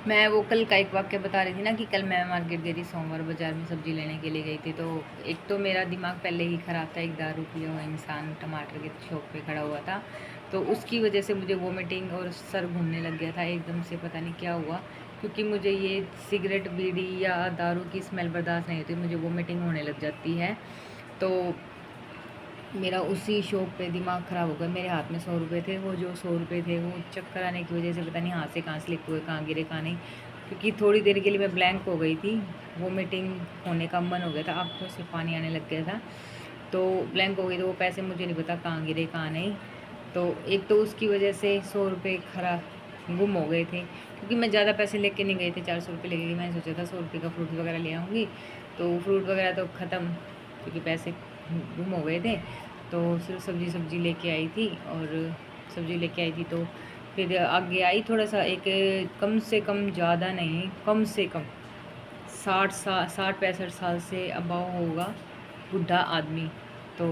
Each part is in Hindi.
मैं वो कल का एक वाक़या बता रही थी ना कि कल मैं मार्केट गई थी, सोमवार बाज़ार में सब्ज़ी लेने के लिए गई थी। तो एक तो मेरा दिमाग पहले ही ख़राब था, एक दारू पिया हुआ इंसान टमाटर की शॉप पे खड़ा हुआ था। तो उसकी वज़ह से मुझे वॉमिटिंग और सर घूमने लग गया था एकदम से, पता नहीं क्या हुआ। क्योंकि मुझे ये सिगरेट, बीड़ी या दारू की स्मेल बर्दाश्त नहीं होती, मुझे वॉमिटिंग होने लग जाती है। तो मेरा उसी शॉप पे दिमाग ख़राब हो गया। मेरे हाथ में 100 रुपये थे, वो जो 100 रुपये थे वो चक्कर आने की वजह से पता नहीं हाथ से कहाँ स्लिप हुए, कहाँ गिरे कहाँ नहीं। क्योंकि थोड़ी देर के लिए मैं ब्लैंक हो गई थी, वोमिटिंग होने का मन हो गया था, आँखों से पानी आने लग गया था। तो ब्लैंक हो गई, तो वो पैसे मुझे नहीं पता कहाँ गिरे कहाँ नहीं। तो एक तो उसकी वजह से 100 रुपये खरा गुम हो गए थे। क्योंकि मैं ज़्यादा पैसे लेके नहीं गई थी, 400 रुपये लेके गई। मैंने सोचा था 100 रुपये का फ्रूट वगैरह ले आऊँगी, तो फ्रूट वगैरह तो ख़त्म, क्योंकि पैसे गुम हो गए थे। तो सिर्फ सब्ज़ी लेके आई थी, और सब्ज़ी लेके आई थी तो फिर आगे आई थोड़ा सा, एक कम से कम, ज़्यादा नहीं, कम से कम 60-65 साल से अबव होगा बूढ़ा आदमी। तो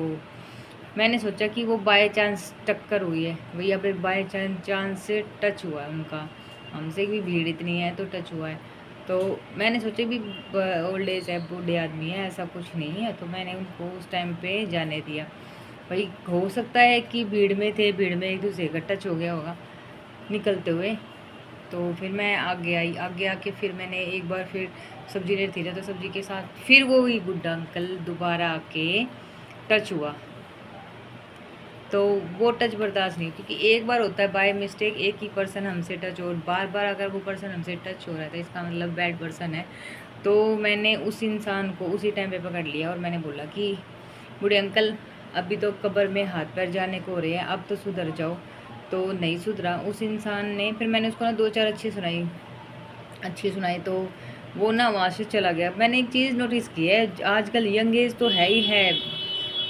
मैंने सोचा कि वो बाय चांस टक्कर हुई है भैया पे, बाय चांस से टच हुआ है उनका, हमसे भी भीड़ इतनी है तो टच हुआ है। तो मैंने सोचा भी ओल्ड एज है, बूढ़े आदमी है, ऐसा कुछ नहीं है। तो मैंने उनको उस टाइम पे जाने दिया। भाई हो सकता है कि भीड़ में थे, भीड़ में एक दूसरे का टच हो गया होगा निकलते हुए। तो फिर मैं आगे आई, आगे आके फिर मैंने एक बार फिर सब्जी ले रही थी, तो सब्जी के साथ फिर वो ही बुड्ढा अंकल दोबारा आके टच हुआ। तो वो टच बर्दाश्त नहीं, क्योंकि एक बार होता है बाय मिस्टेक, एक ही पर्सन हमसे टच, और बार बार अगर वो पर्सन हमसे टच हो रहा है तो इसका मतलब बैड पर्सन है। तो मैंने उस इंसान को उसी टाइम पे पकड़ लिया और मैंने बोला कि बूढ़े अंकल, अभी तो कब्र में हाथ पैर जाने को हो रहे हैं, अब तो सुधर जाओ। तो नहीं सुधरा उस इंसान ने। फिर मैंने उसको ना दो चार अच्छी सुनाई, तो वो ना वहाँ से चला गया। मैंने एक चीज़ नोटिस की है, आजकल यंग एज तो है ही है,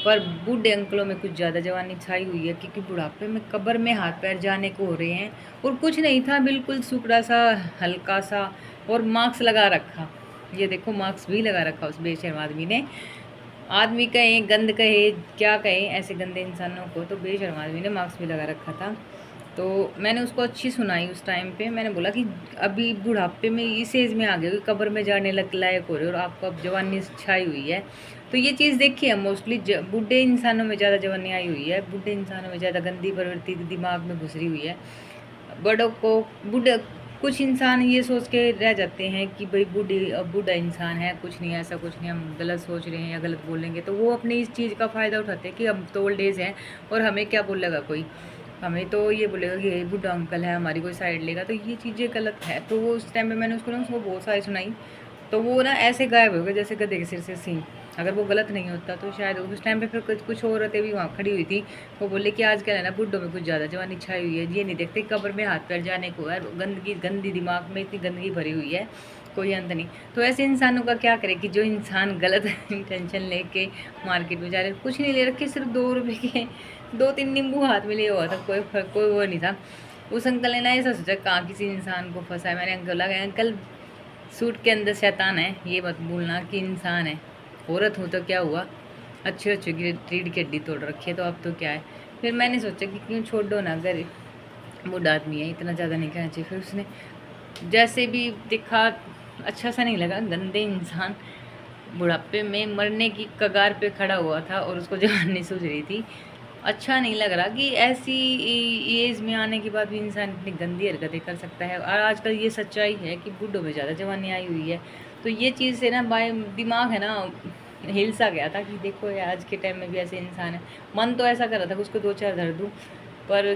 पर बूढ़े अंकलों में कुछ ज़्यादा जवानी छाई हुई है। क्योंकि बुढ़ापे में कब्र में हाथ पैर जाने को हो रहे हैं, और कुछ नहीं था, बिल्कुल सुकड़ा सा, हल्का सा, और मास्क लगा रखा। ये देखो मास्क भी लगा रखा उस बेशर्म आदमी ने। आदमी कहे, गंद कहे, क्या कहे ऐसे गंदे इंसानों को, तो बेशर्म आदमी ने मास्क भी लगा रखा था। तो मैंने उसको अच्छी सुनाई उस टाइम पे। मैंने बोला कि अभी बुढ़ापे में इस एज में आ गए हो, कब्र में जाने लग लायक हो रहे हो, और आपको अब जवानी छाई हुई है। तो ये चीज़ देखी है मोस्टली, बूढ़े इंसानों में ज़्यादा जवानी आई हुई है, बूढ़े इंसानों में ज़्यादा गंदी प्रवृत्ति दिमाग में घुसरी हुई है। बड़ों को, बूढ़े, कुछ इंसान ये सोच के रह जाते हैं कि भाई बूढ़ा इंसान है, कुछ नहीं, ऐसा कुछ नहीं, हम गलत सोच रहे हैं या गलत बोलेंगे, तो वो अपनी इस चीज़ का फ़ायदा उठाते हैं कि हम तो ओल्ड एज हैं और हमें क्या बोलेगा कोई, हमें तो ये बोलेगा कि ये बूढ़ा अंकल है, हमारी कोई साइड लेगा। तो ये चीज़ें गलत है। तो वो उस टाइम पे मैंने उसको बहुत सारी सुनाई। तो वो ना ऐसे गायब हो गए जैसे गधे के सिर से सींग। अगर वो गलत नहीं होता तो शायद उस टाइम पे फिर कुछ औरतें भी वहाँ खड़ी हुई थी। वो बोले कि आजकल है ना बुड्ढों में कुछ ज़्यादा जवानी छाई हुई है, ये नहीं देखते कब्र में हाथ पैर जाने को है, गंदगी, गंदी दिमाग में इतनी गंदगी भरी हुई है, कोई अंत नहीं। तो ऐसे इंसानों का क्या करे कि जो इंसान गलत इंटेंशन लेके मार्केट में जा रहे, कुछ नहीं ले रखे, सिर्फ 2 रुपये के 2-3 नींबू हाथ में लिया हुआ था, कोई वो नहीं था। उस अंकल ने ना ऐसा सोचा कहाँ किसी इंसान को फंसा है। मैंने अंकल बोला, अंकल सूट के अंदर शैतान है, ये मत भूलना कि इंसान है, औरत हूँ तो क्या हुआ, अच्छे अच्छे की रीढ़ की हड्डी तोड़ रखी है, तो अब तो क्या है। फिर मैंने सोचा कि क्यों छोड़ दो ना, अगर बूढ़ा आदमी है, इतना ज़्यादा नहीं कहना चाहिए। फिर उसने जैसे भी दिखा, अच्छा सा नहीं लगा, गंदे इंसान, बुढ़ापे में मरने की कगार पे खड़ा हुआ था और उसको जवानी सूझ रही थी। अच्छा नहीं लग रहा कि ऐसी एज में आने के बाद भी इंसान इतनी गंदी हरकतें कर सकता है। और आजकल ये सच्चाई है कि बूढ़ों में ज़्यादा जवानी आई हुई है। तो ये चीज़ से ना बाय दिमाग है ना हिल सा गया था कि देखो यार, आज के टाइम में भी ऐसे इंसान है। मन तो ऐसा कर रहा था कि उसको दो चार धर दूँ, पर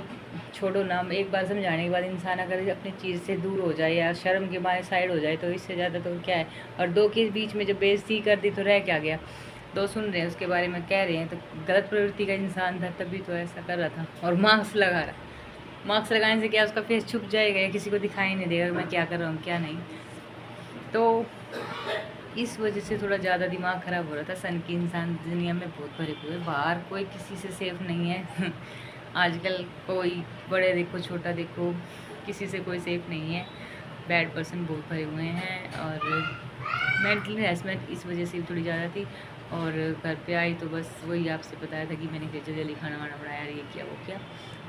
छोड़ो ना, एक बार समझाने के बाद इंसान अगर अपनी चीज़ से दूर हो जाए या शर्म के मारे साइड हो जाए, तो इससे ज़्यादा तो क्या है। और दो के बीच में जब बेइज्जती कर दी तो रह क्या गया। दो सुन रहे हैं, उसके बारे में कह रहे हैं, तो गलत प्रवृत्ति का इंसान था तभी तो ऐसा कर रहा था। और मास्क लगा रहा, मास्क लगाने से क्या उसका फेस छुप जाएगा या किसी को दिखाई नहीं देगा मैं क्या कर रहा हूँ क्या नहीं। तो इस वजह से थोड़ा ज़्यादा दिमाग ख़राब हो रहा था। सन की इंसान दुनिया में बहुत भरे हुए, बाहर कोई किसी से सेफ नहीं है आजकल कोई बड़े देखो छोटा देखो, किसी से कोई सेफ नहीं है। बैड पर्सन बहुत भरे हुए हैं, और मेंटल हैरेसमेंट इस वजह से थोड़ी ज़्यादा थी। और घर पे आई तो बस वही आपसे बताया था कि मैंने जल्दी जल्दी खाना वाना बनाया, ये किया वो किया,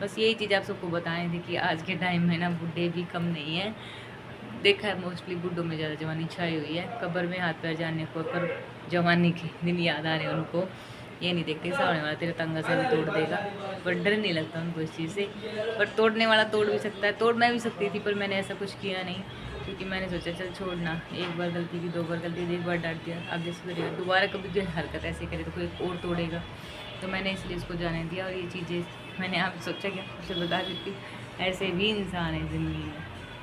बस यही चीज़ आप सबको बतानी थी कि आज के टाइम में ना बुढ़े भी कम नहीं है। देखा है मोस्टली बुड्ढों में ज़्यादा जवानी छाई हुई है, कब्र में हाथ पैर जाने को पर जवानी के दिन याद आ रहे हैं उनको। ये नहीं देखते सामने वाला तेरे तंगा से भी तोड़ देगा, पर डर नहीं लगता उनको इस चीज़ से। पर तोड़ने वाला तोड़ भी सकता है, तोड़ मैं भी सकती थी, पर मैंने ऐसा कुछ किया नहीं, क्योंकि मैंने सोचा चल छोड़ना, एक बार गलती की, 2 बार गलती की, 1 बार डांट दिया, आगे से करेगा दोबारा कभी जो हरकत ऐसे करे तो कोई और तोड़ेगा। तो मैंने इसलिए उसको जाने दिया। और ये चीज़ें मैंने आप सोचा कि आपसे बता देती, ऐसे भी इंसान है ज़िंदगी में।